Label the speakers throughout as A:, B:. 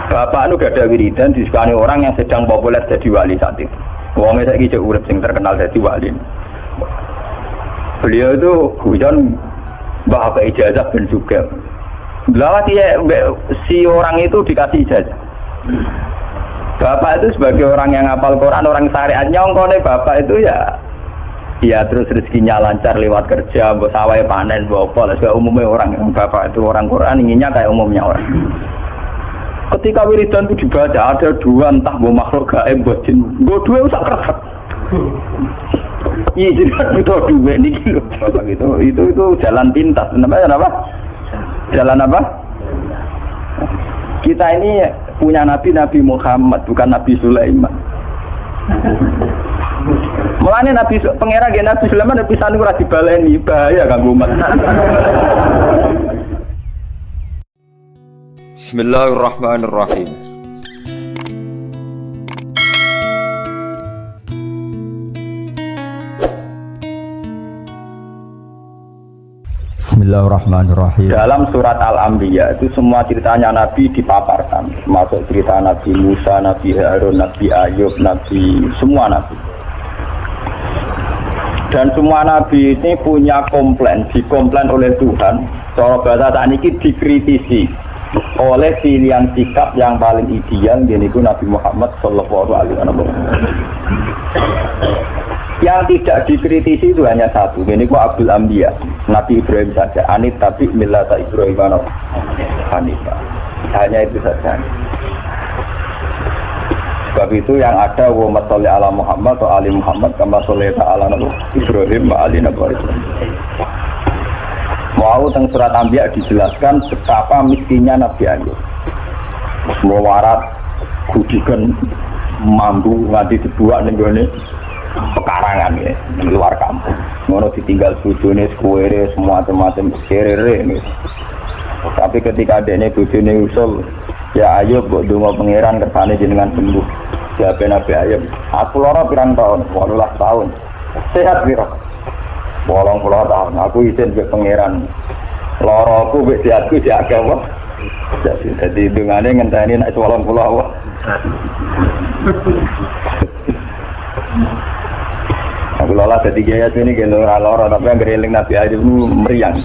A: Bapak itu gak ada wiridan disukani orang yang sedang populer jadi wali saat itu. Wongnya saya kira urip sing terkenal jadi wali. Beliau itu hujan bapak ijazah dan juga. Lawat si orang itu dikasih ijazah. Bapak itu sebagai orang yang hafal Quran, orang syariat nyongkone bapak itu ya terus rezekinya lancar lewat kerja, mbok sawah panen, mbok apa. Lah umumnya orang yang bapak itu orang Quran inginnya kayak umumnya orang. Ketika wiridan itu dibaca ada dua entah mbok makhluk gaib mbok jin. Mbok dua usah keresek. Iya jadi butuh dua niki lho. Itu jalan pintas. Namanya apa? Jalan apa? Kita ini punya Nabi Muhammad, bukan Nabi Sulaiman. Mulanya Nabi pangeran ge Nabi Sulaiman pisan ora dibaleni, bahaya kanggo umat.
B: Bismillahirrahmanirrahim.
C: Bismillahirrahmanirrahim.
A: Dalam surat Al-Anbiya itu semua ceritanya Nabi dipaparkan, termasuk cerita Nabi Musa, Nabi Harun, Nabi Ayub, semua Nabi. Dan semua Nabi ini punya dikomplain oleh Tuhan. Cara bahasa saat ini dikritisi oleh pilihan sikap yang paling ideal, yaitu Nabi Muhammad Sallallahu Alaihi Wasallam. Yang tidak dikritisi itu hanya satu, ini Abdul Anbiya, Nabi Ibrahim saja. Anit tapi millata Ibrahim Hanifah. Hanya itu saja. Sebab itu yang ada wa sholli ala Muhammad atau ali Muhammad kama shollaita ala Ibrahim wa ali Ibrahim. Mau teng surat Anbiya dijelaskan betapa miskinnya Nabi Ayub. Semua warat kudikan mampu nganti dibuat ning gone pekarangan ya, di luar kampung. Ngono ditinggal bojone, kuwere, semua macam serere ini. Tapi ketika adeknya bojone usul, ya Ayub kok donga pangeran kersane jenengan sembuh. Ya Nabi Ayub, aku lara pirang tahun, 18 tahun. Sehat piro? 80 tahun. Aku izin ke pangeran. Lara aku wis sehatku diake apa? Jadi dungane ngenteni nek 80 apa? Aku lola jadi gaya sini gitu loro tapi yang gereling Nabi Ayub meriang.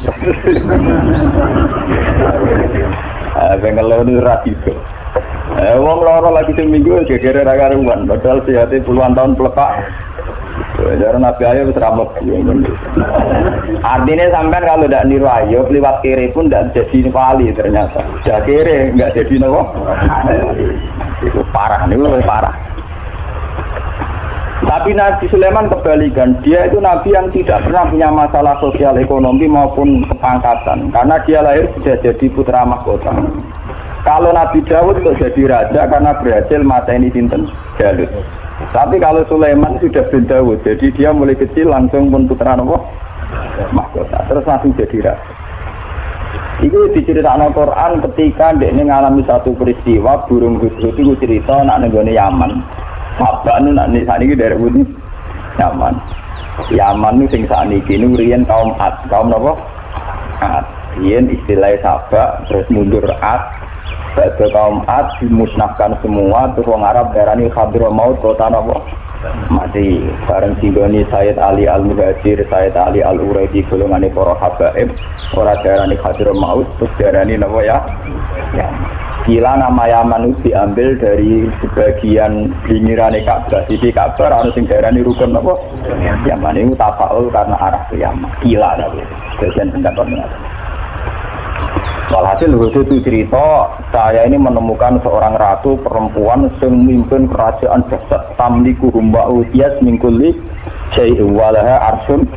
A: Bengal itu radiko. Wong loro lagi seminggu gegere ra karuan, padahal sehate puluhan tahun pelepak. Jadi Nabi Ayub seramuk. Artinya sampean kalau tidak niru Ayub lewat kiri pun tidak jadi wali ternyata. Sudah kiri nggak jadi nopo. Itu parah, itu parah. Tapi Nabi Sulaiman kebalikan, dia itu Nabi yang tidak pernah punya masalah sosial ekonomi maupun kepangkatan, karena dia lahir sudah jadi putra mahkota. Kalau Nabi Daud itu jadi raja karena berhasil mateni sinten Jalut. Tapi kalau Sulaiman sudah bin Daud, jadi dia mulai kecil langsung pun putra mahkota, terus langsung jadi raja. Itu diceritakan Al-Quran ketika dia mengalami satu peristiwa burung hudhud itu cerita nak nenggone Yaman. Sabak nu nak sakniki dari Budi Yaman. Yaman nu sing sakniki nu riyen kaum Ad, kaum napa? Ad. Riyen istilah Sabak terus mundur Ad. Badhe kaum Ad dimusnahkan semua terus wong Arab darani Hadramaut kota napa? Mati. Bareng singgoni Sayyid Ali Al-Muhajir, Sayyid Ali Al-Uraidi golongane para habaib, ora darani Hadramaut terus darani napa ya? Ya. Gila nama Yaman itu diambil dari sebagian pinggirannya Ka'bah, sisi Ka'bah, ada yang darani rukun apa? Yaman itu tafaul karena arah ke Yaman. Gila tapi sebagian pendapat mengatakan. Walhasil itu cerita, saya ini menemukan seorang ratu perempuan yang memimpin kerajaan besar tamliku humba utiyas mingkuli syai'u walaha arsun.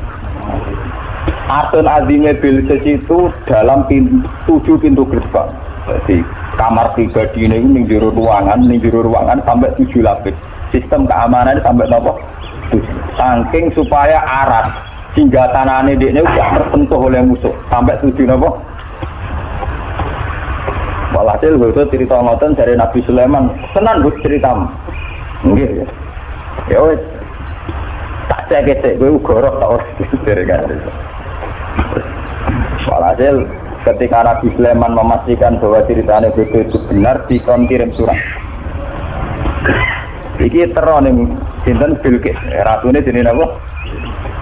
A: Arsun azimnya Bilqis itu dalam 7 pintu gerbang. Jadi kamar pribadi ini juru ruangan sampai 7 lapis. Sistem keamanan sampai berapa? 7. Saking supaya aras hingga tanahnya dia tidak tersentuh oleh musuh sampai 7 apa? Walhasil itu cerita ngoten dari Nabi Sulaiman. Tenan bu ceritamu. Nggih ya. Ya wis. Tak cek-cek kowe gorok tak ora. Walhasil ketika Nabi Sulaiman memastikan bahwa ceritanya itu benar, dikon kirim surat. Iki teroning sinten Bilqis, ratune jenenge apa?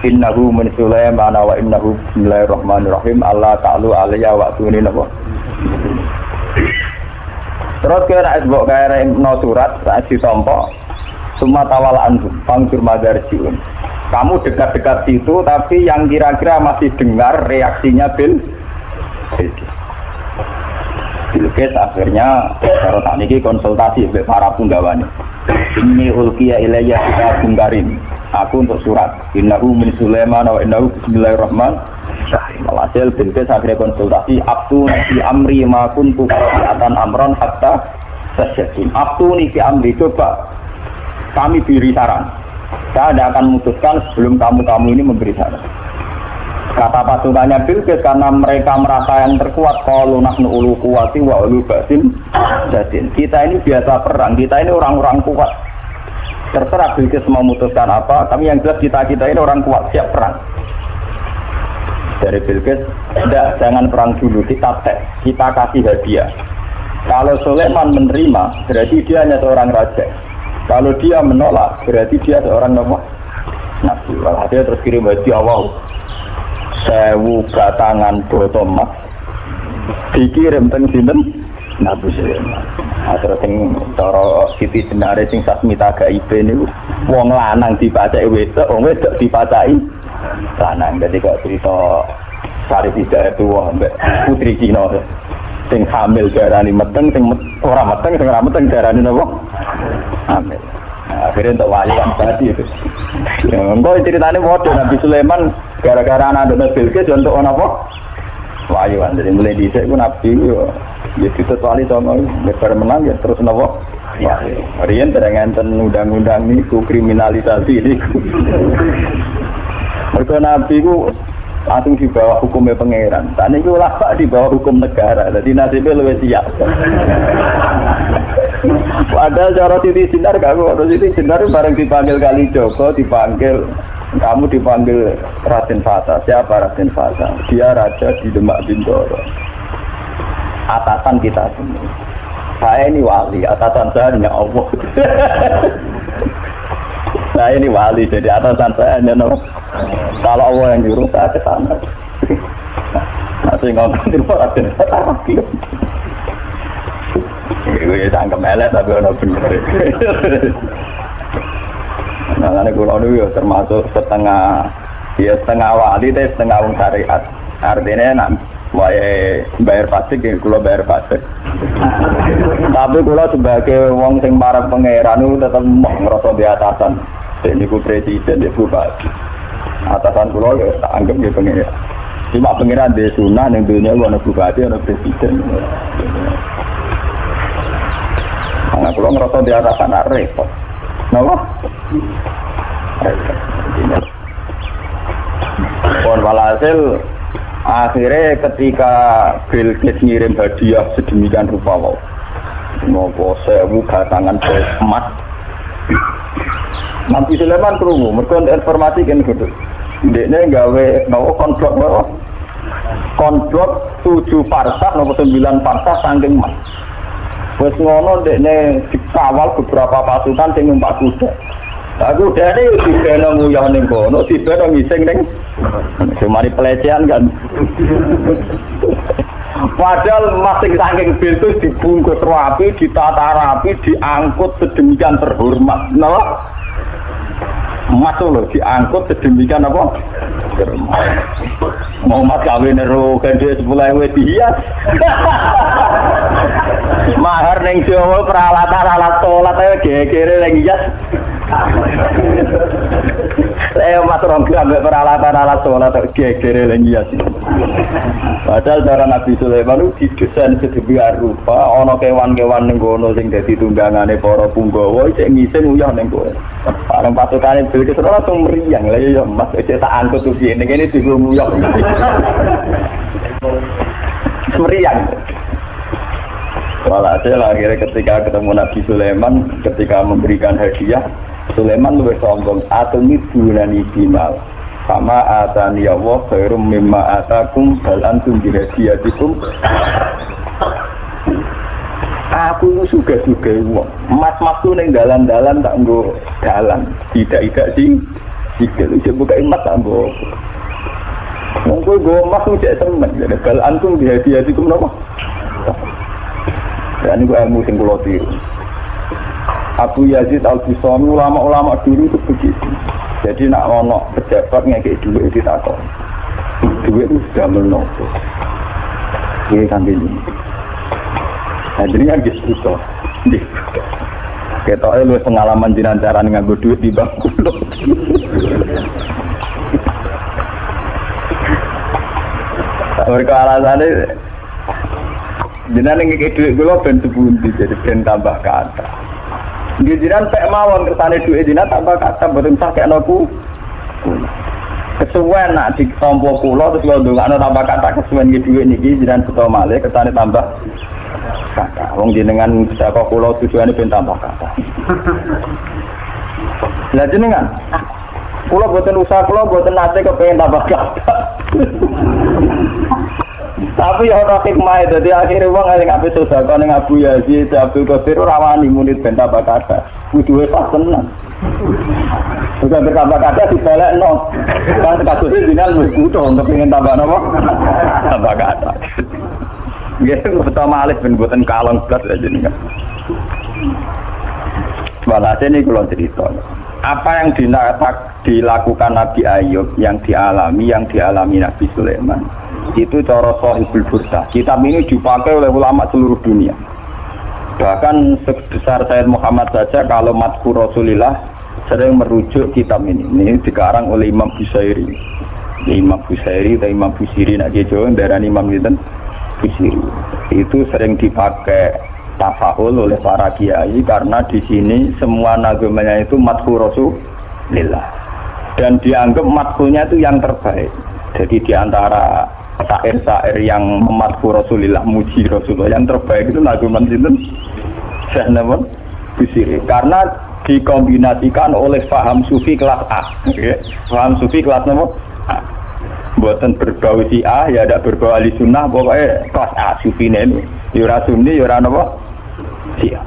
A: Innahu min Sulaiman wa innahu bismillahirrahmanirrahim Allah ta'ala alayya wa tuni napa. Terus kira mbok kae no surat saat ditampa summa tawal anhum pangkur madarjiun. Kamu dekat-dekat situ tapi yang kira-kira masih dengar reaksinya Bilqis akhirnya karo sakniki konsultasi mbek para punggawane. Ini ulqiya ilayya kitabun karim. Aku untuk surat. Innahu min Sulaiman wa innahu bismillahirrahmanirrahim. Alhasil Bilqis akhirnya konsultasi. Abtuni fi amri ma kuntu qati'atan amran hatta tasyakin. Abtuni fi amri, coba kami beri saran. Saya tidak akan memutuskan sebelum kamu ini memberi saran. Kata pasukannya Bilqis karena mereka merasa yang terkuat, qalu nahnu ulu quwwati wa ulu ba'sin jadin. Kita ini biasa perang, kita ini orang-orang kuat. Terserah Bilqis memutuskan apa, kami yang jelas kita ini orang kuat, siap perang. Dari Bilqis, tidak, jangan perang dulu, kita tes, kita kasih hadiah. Kalau Sulaiman menerima, berarti dia hanya seorang raja. Kalau dia menolak, berarti dia seorang nabi. Dia terus kirim hadiah, wow. 1000 batangan botol emas dikirim teng sinten Nabi Sulaiman. Terus sing cara Siti Jenare sing Sasmita Gaibe niku wong lanang dipacaki wedok, wong wedok dipacaki lanang. Dadi kok cerita Sari Tidak tuwa mbek putri Cina sing hamil darani meteng, sing ora meteng, sing ora meteng darani napa? Hamil. Akhirnya untuk walian tadi itu. Engkau ceritanya bodoh Nabi Sulaiman gara-gara anak Nabi Bilqis untuk apa? Walian. Jadi mulai dhisik ku Nabi ya ditutuali sama lebar menang ya terus napa? Riyen terang enten undang-undang niku kriminalisasi niku. Mergo Nabi ku langsung di bawah hukumnya pangeran. Tadi itu ulama di bawah hukum negara. Jadi nasibnya lebih siap. Padahal cara Siti Jenar gak kok. Siti Jenar bareng dipanggil Kalijogo, dipanggil kamu dipanggil Raden Fata. Siapa Raden Fata? Dia raja di Demak Bintoro. Atasan kita semua. Saya ini wali, atasan saya hanya Allah. Saya ini wali, jadi atasan saya hanya Allah. Kalau Allah yang nyuruh saya ke sana. Masih ngomong di luar Raden Fata. Gue sangka melet tapi ada bener. Nah, ini kulo itu termasuk setengah wali, setengah wong syariat. Artinya nak bayar pajak, kulo bayar pajak. Tapi kulo sebagai wong sing marang pangeran itu tetap ngerasa di atasan. Ini ku presiden, ini bupati. Atasan kulo ya tak anggap dia pangeran. Cuma pangeran di sunah yang dunia ada bupati, ada presiden. Karena kalau ngerasa di atas anak repot, kenapa? Pon walhasil akhirnya ketika Bilqis ngirim hadiah sedemikian rupa, mau 1000 batangan emas, Nabi Sulaiman krungu, mereka informasi kan gitu. Dia gawe mau konflot 7 parsah, nomor 9 parsah saking emas. Wes ngono dekne dikawal beberapa pasukan sing numpak kuda. Lah kudane dibeno nguyah ning kono, dibeno ngising ning semari pelecehan kan. Padahal masing saking Bilqis dibungkus rapi, ditata rapi, diangkut sedemikian terhormat. Napa? Emas lho diangkut sedemikian apa? Muhammad kawin ro gede 10.000 dihias. Mahar ning Jawa peralatan alat salat ae gegere ning hias. Saya matur ambek peralatan alat salat gegere ning hias. Padahal cara Nabi Sulaiman itu didesain sedemikian rupa, ana kewan-kewan ning kono sing dadi tunggangane para punggawa sing ngising uyah ning kono. Bareng pasukane Bilqis langsung meriang. Lah ya Mas tak angkut tuh piye ning kene diguyok. Meriang. Walhasil akhirnya ketika ketemu Nabi Sulaiman, ketika memberikan hadiah, Sulaiman lebih sombong. Atumi bunani bimal. sama atani Allah khairum mimma atakum bal antum bihadiyatikum. Aku itu suga-suga wong. Mas-mas tu ning dalan-dalan tak nggo dalan. Tidak sih. Jika lu buka emas tak nggo. Wong kowe nggo emas cek temen. Bal antum bihadiyatikum napa? Dan ini ilmu sing kula tiru. Abu Yazid Al-Bustami ulama-ulama dulu itu begitu. Jadi nak ono pejabat ngekek duit itu tak tahu. Duit itu sudah menopo. Ini kan ini. Nah jadi kan gitu toh. Kita lu pengalaman jinan cara nganggo duit di bangku. Mereka alasannya jinan ngekek duit gue ben sebundi jadi ben tambah kata. Di jiran pek mawon kersane duit jiran tambah kata boten sak kenoku. Kesuwen nak ditompo kula terus kula ndongakno tambah kata kesuwen iki duit niki jiran beto malih kersane tambah kata. Wong jenengan saka kula tujuane ben tambah kata. Lah jenengan kula boten usaha kula boten nate kepengin tambah kata. Tapi ya ora hikmah dadi akhire wong sing ape sedekah ning Abu Yazid Abdul Qadir ora wani muni ben tambah kata. Kuduwe pas tenan. Sudah bertambah kata dibalekno. Kan kasus dinan wis butuh untuk pengen tambah napa? Tambah kata. Nggih betul malih ben boten kalong blas jenengan. Walhasil ini kula cerita. Apa yang dilakukan Nabi Ayub yang dialami Nabi Sulaiman itu cara Sahibul Burdah. Kitab ini dipakai oleh ulama seluruh dunia. Bahkan sebesar Sayyid Muhammad saja kalau Madhkur Rasulillah sering merujuk kitab ini. Ini dikarang oleh Imam Busairi. Imam Busairi atau Imam Busiri nak Jawa daerah Imam Busiri. Itu sering dipakai tafaul oleh para kiai karena di sini semua nagamanya itu Madhkur Rasulillah. Dan dianggap madhkurnya itu yang terbaik. Jadi di antara syair-syair yang memadhkur Rasulillah, muji Rasulullah yang terbaik itu naguman sinten Syekh Nawawi Busiri karena dikombinasikan oleh paham sufi kelas A. Paham sufi kelas nomor A. Buatan berbau Syiah ya ada berbau ahli sunnah pokoknya kelas A sufi ini. Yura sunni yura napa Syiah.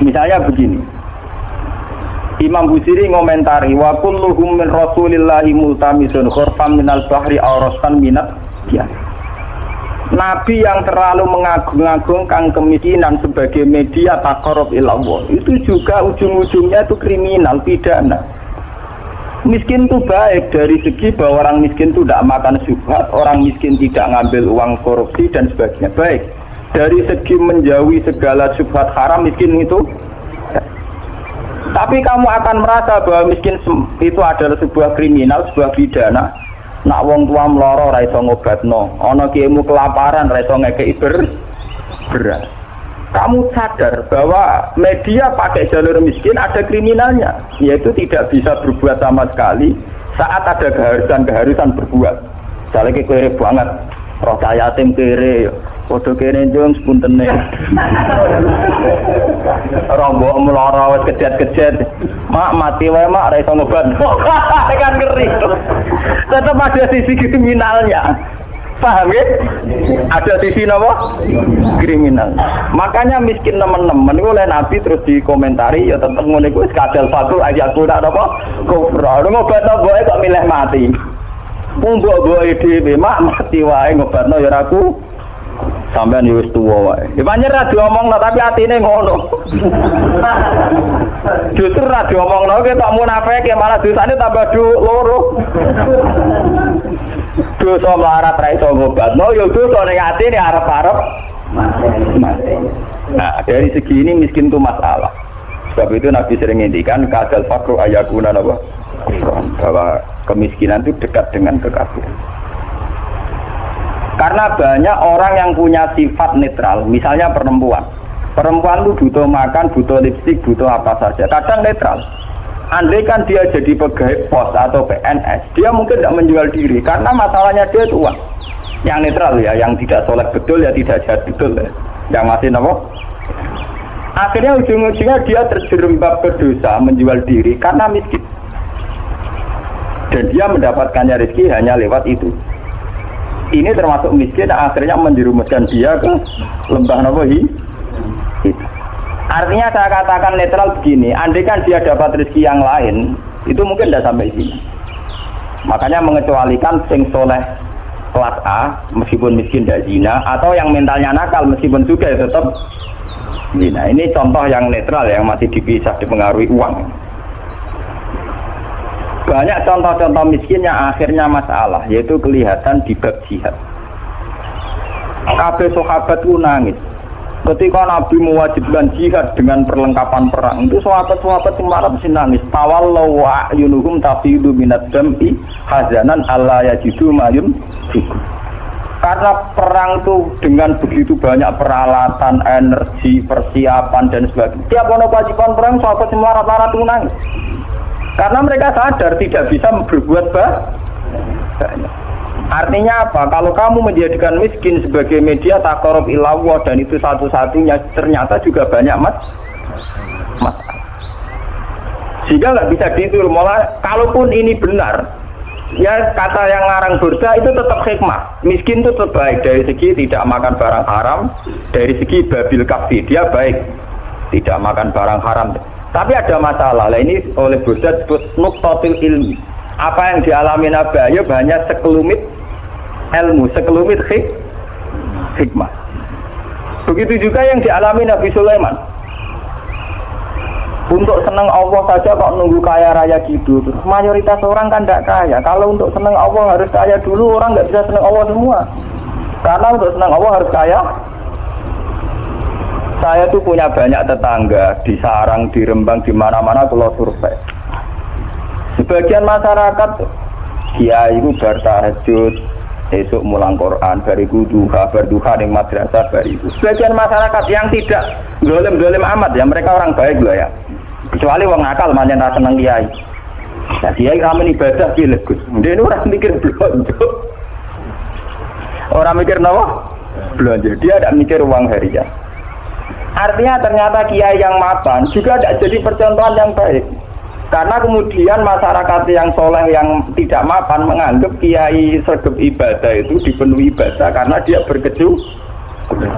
A: Misalnya begini. Imam Busiri ngomentari wa kulluhum min Rasulillahi multamisun khurfam minal bahri awrastan minat ya. Nabi yang terlalu mengagung-agungkan kemiskinan sebagai media taqarrub ila Allah itu juga ujung-ujungnya itu kriminal pidana. Miskin itu baik dari segi bahwa orang miskin itu tidak makan syubhat, orang miskin tidak ngambil uang korupsi dan sebagainya. Baik. Dari segi menjauhi segala syubhat haram miskin itu. Tapi kamu akan merasa bahwa miskin itu adalah sebuah kriminal, sebuah pidana. Nak wong tua mloro ra iso ngobatno, ana kiaimu kelaparan ra iso ngekeki beras. Kamu sadar bahwa media pakai jalur miskin ada kriminalnya, yaitu tidak bisa berbuat sama sekali saat ada keharusan berbuat. Misalnya kere banget, roh yatim kere, podo kene jong sepuntene. Rombok meloro wis kejet-kejet. Mak mati wae mak ra iso ngobat. Tekan ngeri. Tetap ada sisi kriminalnya. Paham ya? Ada sisi apa? Kriminal. Makanya miskin teman-teman itu oleh Nabi terus dikomentari ya tetep ngene iku wis kadal fakul ayat ora apa? Kufra. Ngobatno boe kok milih mati. Mbok-mboke dhewe mak mati wae ngobatno ya ora ku. Sampeyan wis tuwa wae. Ya pancen ra diomongno tapi atine ngono. Justru ra diomongno ke tak munafik malah dosane tambah loro. Dosa melarat ra iso ngobatno ya dosa ning atine arep-arep mati. Nah, dari segi ini miskin itu masalah. Sebab itu Nabi sering ngendikan kadal fakru ayakuna apa? Bahwa kemiskinan itu dekat dengan kekafiran. Karena banyak orang yang punya sifat netral, misalnya perempuan. Perempuan itu butuh makan, butuh lipstik, butuh apa saja. Kadang netral. Andai kan dia jadi pegawai pos atau PNS, dia mungkin tidak menjual diri karena masalahnya dia itu uang. Yang netral ya, yang tidak soleh betul ya tidak jahat betul ya. Yang masih apa? Akhirnya ujung-ujungnya dia terjerembab ke dosa menjual diri karena miskin. dan dia mendapatkannya rezeki hanya lewat itu. Ini termasuk miskin yang akhirnya menjerumuskan dia ke lembah nawahi. Artinya saya katakan netral begini, andai kan dia dapat rezeki yang lain, itu mungkin tidak sampai sini. Makanya mengecualikan sing soleh kelas A meskipun miskin tidak zina, atau yang mentalnya nakal meskipun juga tetap zina. Ini contoh yang netral yang masih dipisah dipengaruhi uang. Banyak contoh-contoh miskin yang akhirnya masalah, yaitu kelihatan di bab jihad. Kabeh sahabat itu nangis ketika Nabi mewajibkan jihad dengan perlengkapan perang. Itu sahabat-sahabat yang marah mesti nangis. Tawallau wa ayunuhum tafidu minad dam'i hazanan alla yajidu mayun fikum. Karena perang itu dengan begitu banyak peralatan, energi, persiapan dan sebagainya. Tiap ono kewajiban perang sahabat yang marah-marah itu nangis. Karena mereka sadar tidak bisa berbuat banyak. Artinya apa? Kalau kamu menjadikan miskin sebagai media taqarrub ilallah dan itu satu-satunya, ternyata juga banyak masalah. Sehingga nggak bisa ditiru. Malah kalaupun ini benar, ya kata yang ngarang Burda itu tetap hikmah. Miskin itu terbaik dari segi tidak makan barang haram, dari segi babil kafi dia baik, tidak makan barang haram. Tapi ada masalah. Lah ini oleh Burda disebut nuqtatil ilmi. Apa yang dialami Nabi Ayub hanya sekelumit ilmu, sekelumit hikmah. Begitu juga yang dialami Nabi Sulaiman. Untuk senang Allah saja kok nunggu kaya raya gitu. Terus mayoritas orang kan tidak kaya. Kalau untuk senang Allah harus kaya dulu, orang nggak bisa senang Allah semua. Karena untuk senang Allah harus kaya. Saya tuh punya banyak tetangga di Sarang, di Rembang, di mana-mana kalau survei. Sebagian masyarakat kiai itu bertahajud, esok mulang Quran, bariku duha, berduha di madrasah bariku. Sebagian masyarakat yang tidak dolim amat ya, mereka orang baik loh ya. Kecuali wong nakal manjen ra seneng kiai. Nah, kiai ramen ibadah pilih Gus. Dia orang mikir belanja. Orang mikir nawa belanja. Dia tidak mikir uang harian. Artinya ternyata kiai yang mapan juga tidak jadi percontohan yang baik. Karena kemudian masyarakat yang soleh yang tidak mapan menganggap kiai sergap ibadah itu dipenuhi ibadah karena dia berkecukupan.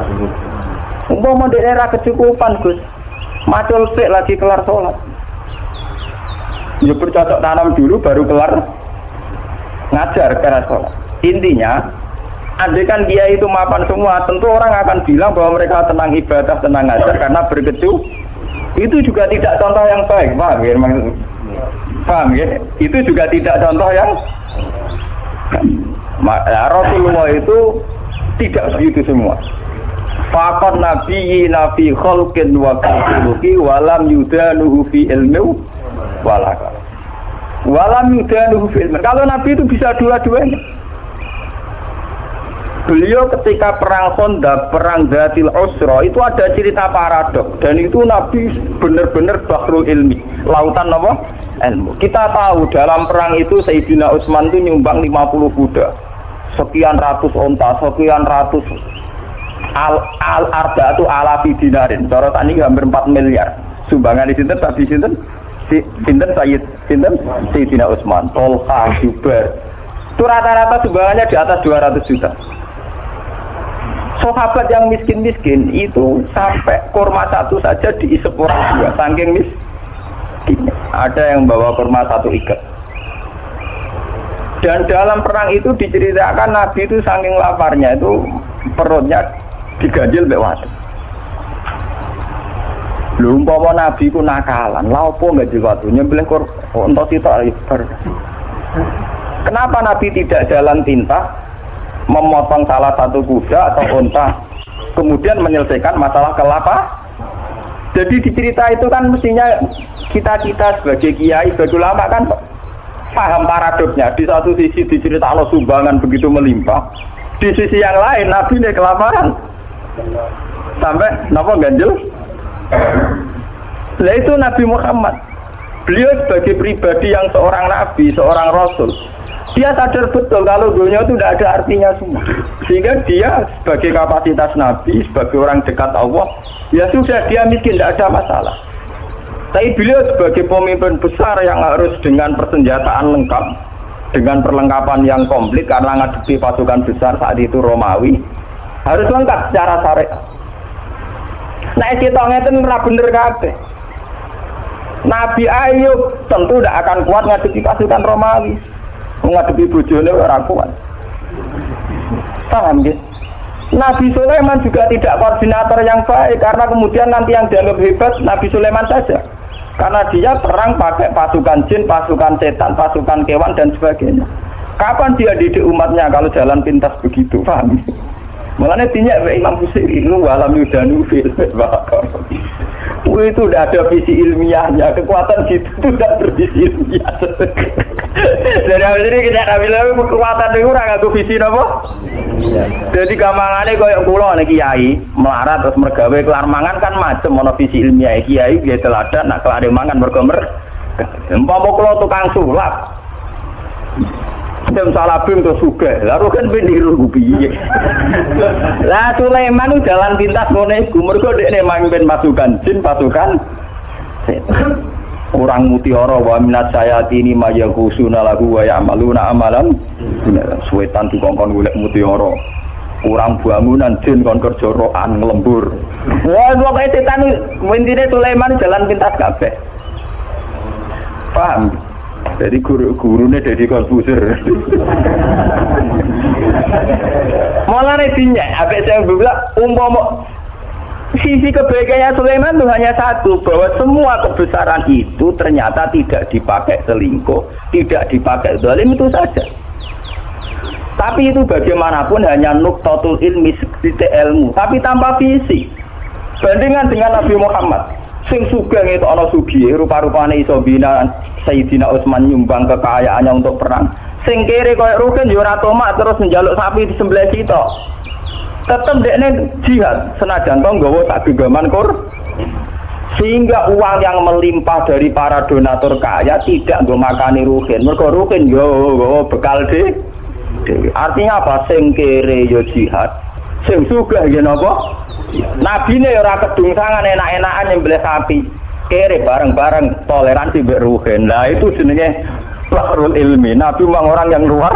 A: Umpama daerah kecukupan Gus, macul sik lagi kelar sholat. Ya bercocok tanam dulu baru kelar ngajar kelar sholat. Intinya, andai kan kiai itu mapan semua, tentu orang akan bilang bahwa mereka tenang ibadah, tenang ngajar karena berkecukupan. Itu juga tidak contoh yang baik, paham ya? Paham ya? Itu juga tidak contoh yang Rasulullah itu tidak begitu semua. Faqad nabiyyi nabi khalqin wa khuluqi walam yudanuhu fi ilmi walaka. Walam yudanuhu fi ilmi. Kalau nabi itu bisa dua-duanya. Beliau ketika perang Khandaq, perang Dzatil Usra itu ada cerita paradok dan itu Nabi benar-benar bahrul ilmi, lautan apa? Ilmu. Kita tahu dalam perang itu Sayyidina Utsman itu nyumbang 50 kuda, sekian ratus onta, sekian ratus al-arba'atu alafi dinarin. Cara tani hampir 4 miliar. Sumbangan di sini tapi sinten Sayyidina Utsman, Tolha, Jubair. Itu rata-rata sumbangannya di atas 200 juta. Sahabat yang miskin-miskin itu sampai kurma satu saja diisep orang dua, saking miskin. Ada yang bawa kurma satu ikat. Dan dalam perang itu diceritakan Nabi itu saking laparnya itu perutnya diganjil mbek wadon. Lho umpama Nabi ku nakalan, lha opo enggak diwadu nyembelih unta sitok bar. Kenapa Nabi tidak jalan tinta? Memotong salah satu kuda atau unta kemudian menyelesaikan masalah kelapa. Jadi di cerita itu kan mestinya kita sebagai kiai, sebagai ulama kan paham paradoksnya. Di satu sisi diceritakan sumbangan begitu melimpah, di sisi yang lain Nabi ini kelaparan sampai napa ganjel. Nah itu Nabi Muhammad, beliau sebagai pribadi yang seorang nabi, seorang rasul, dia sadar betul kalau dunia itu tidak ada artinya semua. Sehingga dia sebagai kapasitas Nabi, sebagai orang dekat Allah, ya sudah dia miskin, tidak ada masalah. Tapi beliau sebagai pemimpin besar yang harus dengan persenjataan lengkap, dengan perlengkapan yang komplit karena ngadepi pasukan besar saat itu Romawi, harus lengkap secara syariat. Nah, kita ngeten ora bener kabeh. Nabi Ayub tentu tidak akan kuat ngadepi pasukan Romawi. Ngadepi bojone ora kuat. Paham nggih? Nabi Sulaiman juga tidak koordinator yang baik karena kemudian nanti yang dianggap hebat Nabi Sulaiman saja. Karena dia perang pakai pasukan jin, pasukan setan, pasukan kewan dan sebagainya. Kapan dia didik umatnya kalau jalan pintas begitu? Paham? Makanya dinyak Imam Busiri itu walam yudanu fil itu udah ada visi ilmiahnya, kekuatan gitu itu udah bervisi ilmiah. Dari awal ini kita bilang kekuatan itu orang aku visi apa? Jadi gampangannya kayak kulo nih kiai melarat terus mergawe kelar mangan kan macam mono visi ilmiah kiai dia teladan nak kelar mangan bergomer. Empama kulo tukang sulap. Dem salah bim to sugih. Lalu kan beniru piye. Lah Sulaiman jalan pintas ngene iku mergo dekne mamimpin pasukan jin, pasukan setan. Orang mutiara wa minat sayatini mayaghusuna lahu wa ya'maluna amalan setan dikongkon golek mutiara. Orang bangunan jin kon kerja rokan nglembur. Wah, pokoke setan intine Sulaiman jalan pintas kabeh. Paham? Jadi guru-gurunya dari Konfusius. Malah netinya, apa saya bilang, umpama sisi kebaikannya Sulaiman itu hanya satu, bahwa semua kebesaran itu ternyata tidak dipakai selingkuh, tidak dipakai zalim itu saja. Tapi itu bagaimanapun hanya nuktatul ilmi, titik ilmu, tapi tanpa visi. Bandingan dengan Nabi Muhammad. Sing sugih itu ana sugih rupa-rupane iso bina Sayyidina Utsman nyumbang kekayaannya untuk perang. Sing kere koyo Rukin yo ora tomak terus njaluk sapi disembelih sitok. Tetep dekne jihad senajan to nggawa sak genggaman sehingga uang yang melimpah dari para donatur kaya tidak nggo makani Rukin. Mergo Rukin yo bekal dewe. Artinya apa? Sing kere yo jihad, sing sugih yo napa? Nabi ini ora kedungsangan enak-enakan nyembelih sapi. Kere bareng-bareng toleransi mbek Ruhin. Nah itu jenenge Fahrul Ilmi. Nabi memang orang yang luar.